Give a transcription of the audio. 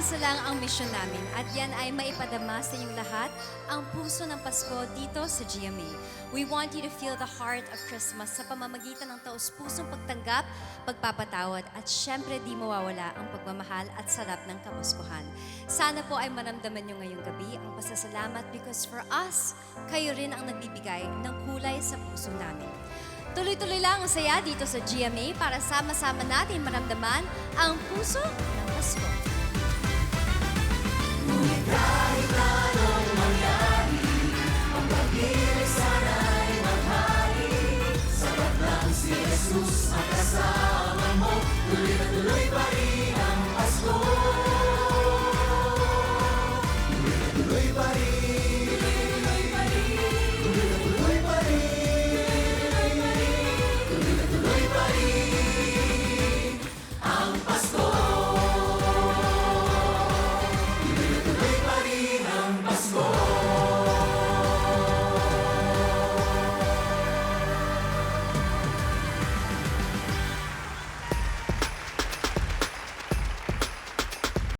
isa lang ang mission namin at yan ay maipadama sa inyong lahat ang puso ng Pasko dito sa GMA. We want you to feel the heart of Christmas sa pamamagitan ng taus-pusong pagtanggap, pagpapatawad at syempre di mawawala ang pagmamahal at sarap ng kapaskuhan. Sana po ay maramdaman nyo ngayong gabi ang pasasalamat because for us, kayo rin ang nagbibigay ng kulay sa puso namin. Tuloy-tuloy lang ang saya dito sa GMA para sama-sama natin maramdaman ang puso ng Pasko.